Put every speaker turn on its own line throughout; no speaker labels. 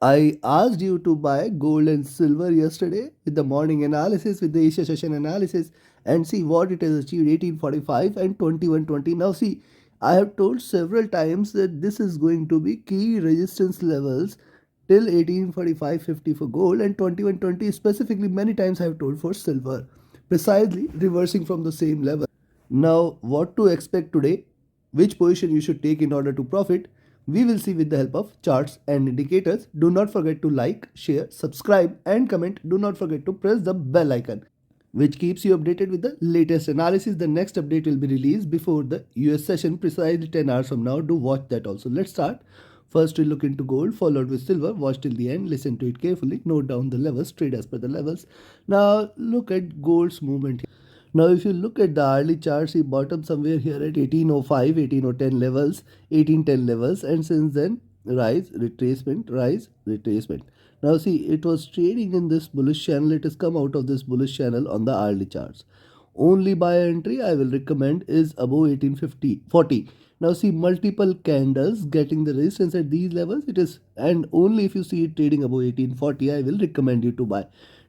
I asked you to buy gold and silver yesterday with the morning analysis, with the Asia session analysis, and see what it has achieved 1845 and 2120. Now, see, I have told several times that this is going to be key resistance levels till 1845.50 for gold and 2120 specifically. Many times I have told for silver, precisely reversing from the same level. Now, what to expect today? Which position you should take in order to profit? We will see with the help of charts and indicators. Do not forget to like, share, subscribe and comment. Do not forget to press the bell icon, which keeps you updated with the latest analysis. The next update will be released before the US session, precisely 10 hours from now. Do watch that also. Let's start. First, we look into gold, followed with silver. Watch till the end, listen to it carefully, note down the levels, trade as per the levels. Now, look at gold's movement here. Now, if you look at the hourly chart, see bottom somewhere here at 1805, 1810 levels, 1810 levels, and since then rise, retracement. Now, see, it was trading in this bullish channel. It has come out of this bullish channel on the hourly charts. Only buy entry I will recommend is above 1840. Now, see multiple candles getting the resistance at these levels. It is, and only if you see it trading above 1840, I will recommend you to buy.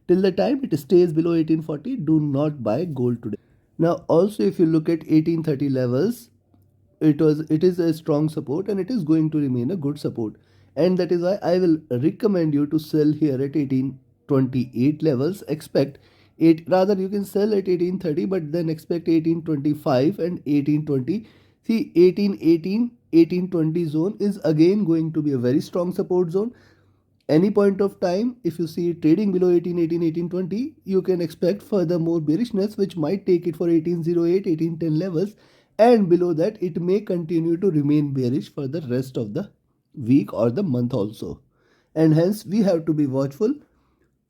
Till the time it stays below 1840, do not buy gold today. Now, also if you look at 1830 levels, it is a strong support and it is going to remain a good support, and that is why I will recommend you to sell here at 1828 levels. Expect it, rather you can sell at 1830, but then expect 1825 and 1820. See, 1818 1820 zone is again going to be a very strong support zone. Any point of time, if you see it trading below 1818 1820, you can expect further more bearishness, which might take it for 1808 1810 levels, and below that it may continue to remain bearish for the rest of the week or the month also, and hence we have to be watchful.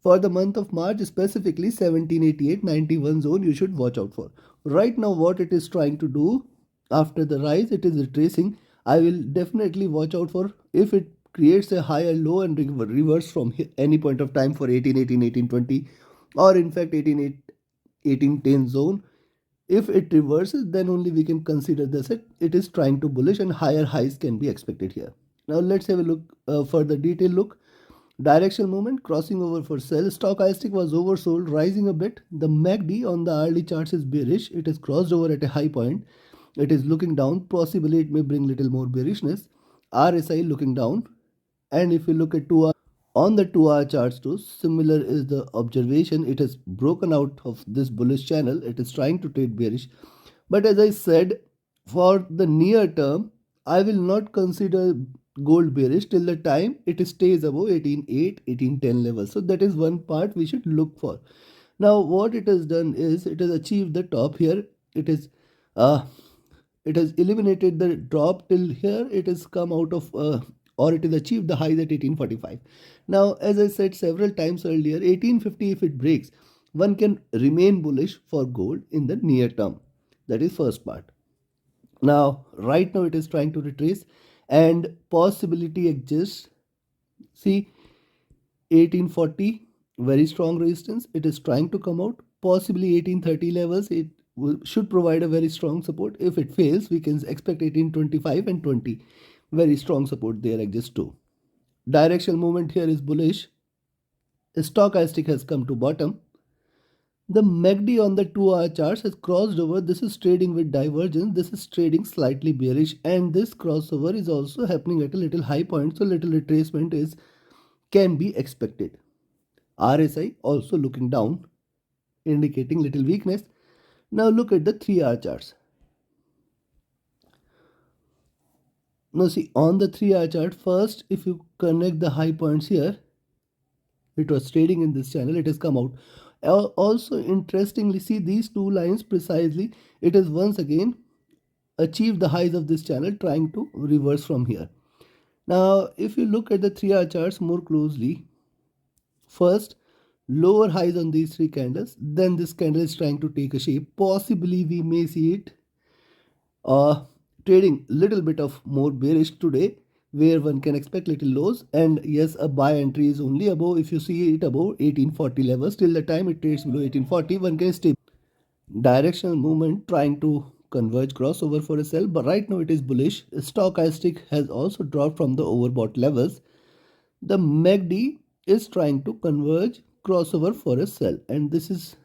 For the month of March, specifically 1788-91 zone you should watch out for. Right now what it is trying to do, after the rise it is retracing. I will definitely watch out for if it creates a higher low and reverse from any point of time for 1818 1820, or in fact 1810 zone. If it reverses, then only we can consider this it is trying to bullish and higher highs can be expected here. Now let's have a look, further detail look. Directional movement, crossing over for sell. Stochastic was oversold, rising a bit. The MACD on the hourly charts is bearish. It has crossed over at a high point. It is looking down. Possibly it may bring little more bearishness. RSI looking down. And if you look at 2 hour, on the 2-hour charts too, similar is the observation. It has broken out of this bullish channel. It is trying to trade bearish. But as I said, for the near term, I will not consider gold bearish till the time it stays above 18.8 18.10 levels. So that is one part we should look for. Now what it has done is it has achieved the top here. It is it has eliminated the drop till here. It has come out of or it has achieved the highs at 1845. Now as I said several times earlier, 1850 if it breaks, one can remain bullish for gold in the near term. That is first part. Now right now it is trying to retrace and possibility exists. See, 1840 very strong resistance. It is trying to come out. Possibly 1830 levels. It should provide a very strong support. If it fails, we can expect 1825 and 20. Very strong support there exists too. Directional movement here is bullish. Stochastic has come to bottom. The MACD on the 2-hour charts has crossed over. This is trading with divergence. This is trading slightly bearish, and this crossover is also happening at a little high point. So little retracement can be expected. RSI also looking down, indicating little weakness. Now look at the 3-hour charts. Now see, on the 3-hour chart, first if you connect the high points here, it was trading in this channel. It has come out. Also interestingly, see these two lines precisely, it has once again achieved the highs of this channel, trying to reverse from here. Now if you look at the 3-hour charts more closely, first lower highs on these 3 candles, then this candle is trying to take a shape. Possibly we may see it trading little bit of more bearish today, where one can expect little lows, and yes, a buy entry is only above, if you see it above 1840 levels. Till the time it trades below 1840, one can stay. Directional movement trying to converge crossover for a sell, but right now it is bullish. Stochastic has also dropped from the overbought levels. the MACD is trying to converge crossover for a sell, and this is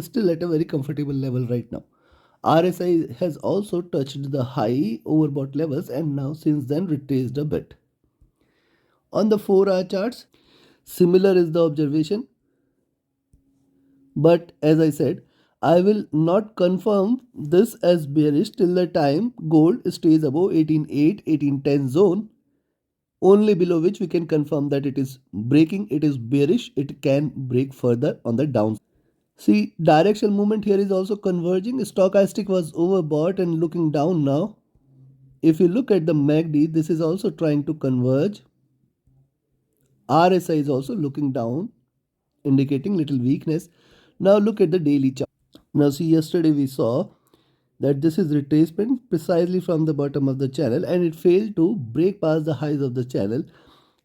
still at a very comfortable level right now. RSI has also touched the high overbought levels and now since then retraced a bit. On the 4-hour charts, similar is the observation, but as I said, I will not confirm this as bearish till the time gold stays above 18.8, 18.10 zone, only below which we can confirm that it is breaking, it is bearish, it can break further on the downside. See, directional movement here is also converging. Stochastic was overbought and looking down now. If you look at the MACD, this is also trying to converge. RSI is also looking down, indicating little weakness. Now look at the daily chart. Now see, yesterday we saw that this is retracement precisely from the bottom of the channel and it failed to break past the highs of the channel,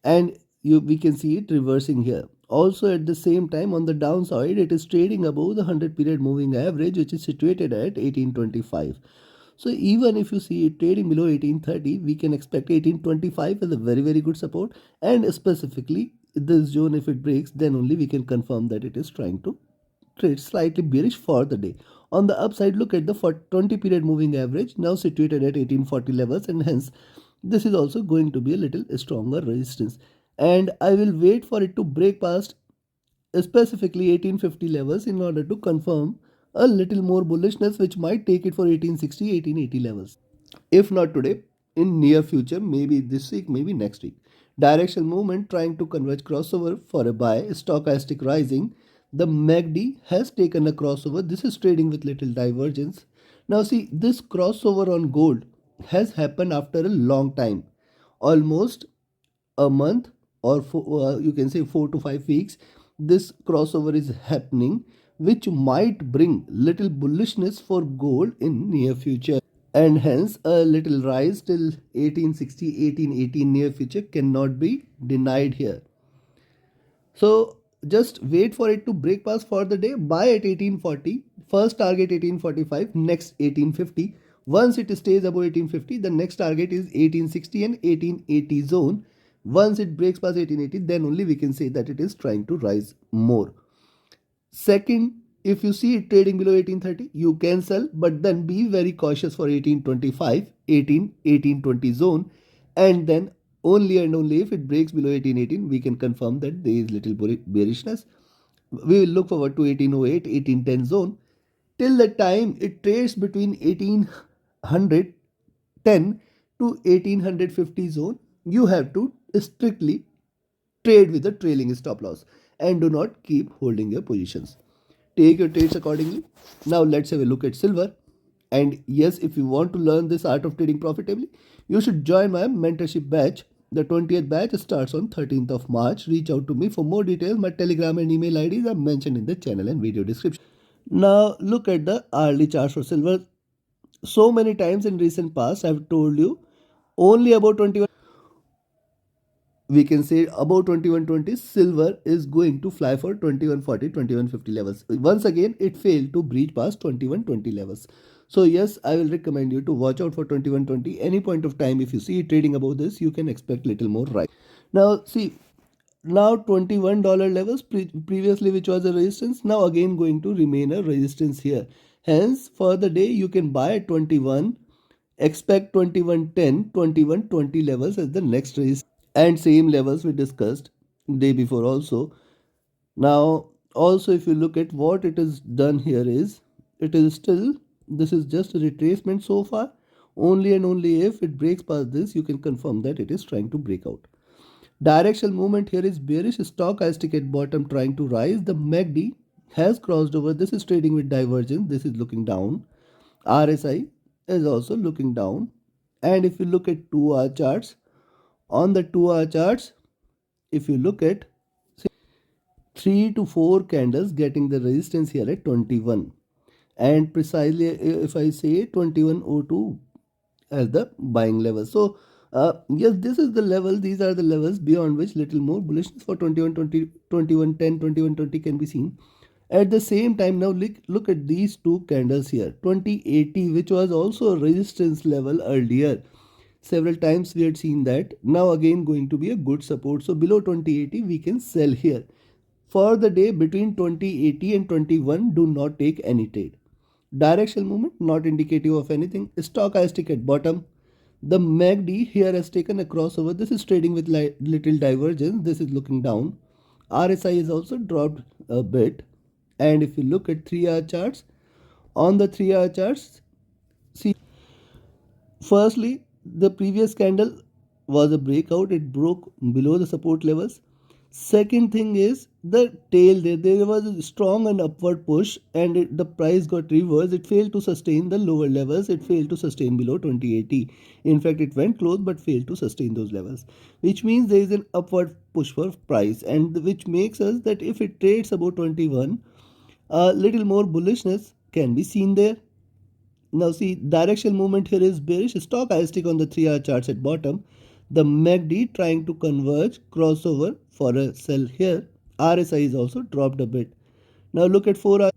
and we can see it reversing here. Also at the same time on the downside it is trading above the 100 period moving average, which is situated at 1825. So even if you see it trading below 1830, we can expect 1825 as a very good support, and specifically this zone, if it breaks, then only we can confirm that it is trying to trade slightly bearish for the day. On the upside, look at the 20 period moving average, now situated at 1840 levels, and hence this is also going to be a little stronger resistance, and I will wait for it to break past specifically 1850 levels in order to confirm a little more bullishness, which might take it for 1860, 1880 levels. If not today, in near future, maybe this week, maybe next week. Directional movement trying to converge crossover for a buy, stochastic rising. The MACD has taken a crossover. This is trading with little divergence. Now see, this crossover on gold has happened after a long time, almost a month, or you can say 4 to 5 weeks. This crossover is happening, which might bring little bullishness for gold in near future, and hence a little rise till 1860, 1880 near future cannot be denied here. So just wait for it to break past for the day. Buy at 1840. First target 1845, next 1850. Once it stays above 1850, the next target is 1860 and 1880 zone. Once it breaks past 1880, then only we can say that it is trying to rise more. Second, if you see it trading below 1830, you can sell, but then be very cautious for 1825, 1820 zone, and then only and only if it breaks below 1818, we can confirm that there is little bearishness. We will look forward to 1808, 1810 zone. Till the time it trades between 1810 to 1850 zone, you have to strictly trade with a trailing stop loss and do not keep holding your positions. Take your trades accordingly. Now let's have a look at silver. And yes, if you want to learn this art of trading profitably, you should join my mentorship batch. The 20th batch starts on 13th of March. Reach out to me for more details. My Telegram and email IDs are mentioned in the channel and video description. Now look at the hourly chart for silver. So many times in recent past, I've told you only about 21, we can say about 2120, silver is going to fly for 2140, 2150 levels. Once again, it failed to breach past 2120 levels. So yes, I will recommend you to watch out for 2120. Any point of time, if you see it trading above this, you can expect little more rise. Now see, now $21 levels, previously which was a resistance, now again going to remain a resistance here. Hence for the day you can buy at 21, expect 2110, 2120 levels as the next resistance, and same levels we discussed day before also. Now also if you look at what it is done here, is it is still, this is just a retracement so far. Only and only if it breaks past this, you can confirm that it is trying to break out. Directional movement here is bearish, stochastic at bottom trying to rise. The MACD has crossed over. This is trading with divergence. This is looking down. RSI is also looking down. And if you look at 2-hour charts, on the 2-hour charts, if you look at 3 to 4 candles getting the resistance here at 21, and precisely if I say 2102 as the buying level. So yes, this is the level, these are the levels beyond which little more bullishness for 2120, 2110, 2120 can be seen. At the same time, now look at these two candles here, 2080, which was also a resistance level earlier. several times we had seen that. Now again going to be a good support. So below 2080 we can sell here. For the day between 2080 and 21, do not take any trade. Directional movement not indicative of anything. Stochastic at bottom. The MACD here has taken a crossover. This is trading with little divergence. This is looking down. RSI is also dropped a bit. And if you look at 3-hour charts, on the 3-hour charts, see, firstly, the previous candle was a breakout. It broke below the support levels. Second thing is the tail there. There was a strong and upward push and the price got reversed. It failed to sustain the lower levels. It failed to sustain below 2080. In fact, it went close but failed to sustain those levels, which means there is an upward push for price, and which makes us that if it trades above 21, a little more bullishness can be seen there. Now see, directional movement here is bearish. Stochastic on the 3-hour charts at bottom. The MACD trying to converge, crossover for a sell here. RSI is also dropped a bit. Now look at 4-hour.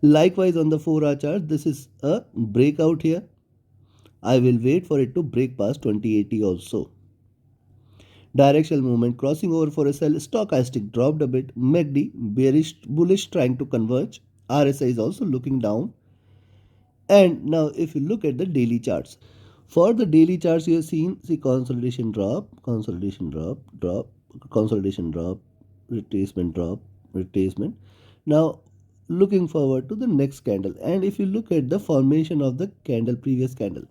Likewise on the 4-hour chart, this is a breakout here. I will wait for it to break past 2080 also. Directional movement crossing over for a sell. Stochastic dropped a bit. MACD bearish, bullish trying to converge. RSI is also looking down. And now if you look at the daily charts, for the daily charts you have seen, see, consolidation drop, consolidation drop, drop, consolidation drop, retracement drop, retracement. Now looking forward to the next candle, and if you look at the formation of the candle, previous candle,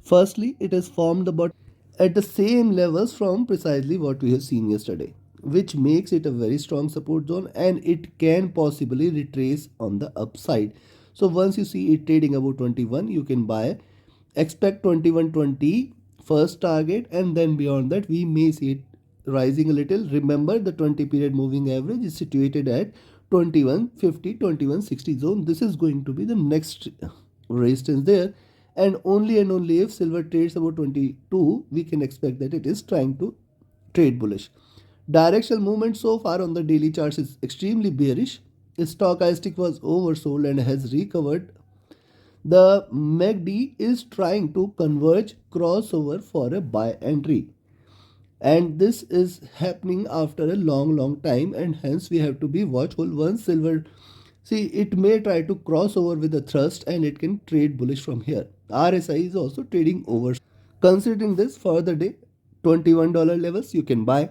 firstly it has formed about at the same levels from precisely what we have seen yesterday, which makes it a very strong support zone, and it can possibly retrace on the upside. So once you see it trading above 21, you can buy. Expect 21.20 first target, and then beyond that we may see it rising a little. Remember, the 20 period moving average is situated at 2150, 2160 zone. This is going to be the next resistance there, and only if silver trades about 22, we can expect that it is trying to trade bullish. Directional movement so far on the daily charts is extremely bearish. Stochastic was oversold and has recovered. The MACD is trying to converge, crossover for a buy entry, and this is happening after a long time, and hence we have to be watchful. Once silver, see, it may try to cross over with a thrust and it can trade bullish from here. RSI is also trading over. Considering this for the day, $21 levels you can buy,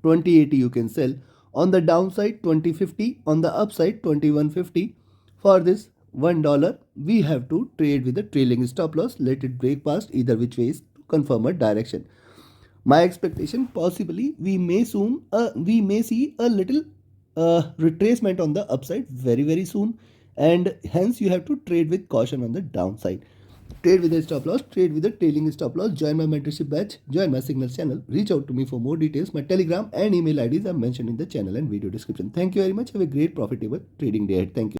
2080 you can sell. On the downside 2050, on the upside 2150. For this $1 we have to trade with a trailing stop loss. Let it break past either which ways to confirm a direction. My expectation, possibly we may see a little retracement on the upside very soon, and hence you have to trade with caution on the downside. Trade with a stop loss, trade with a trailing stop loss. Join my mentorship batch, join my signals channel. Reach out to me for more details. My telegram and email IDs are mentioned in the channel and video description. Thank you very much. Have a great profitable trading day ahead. Thank you.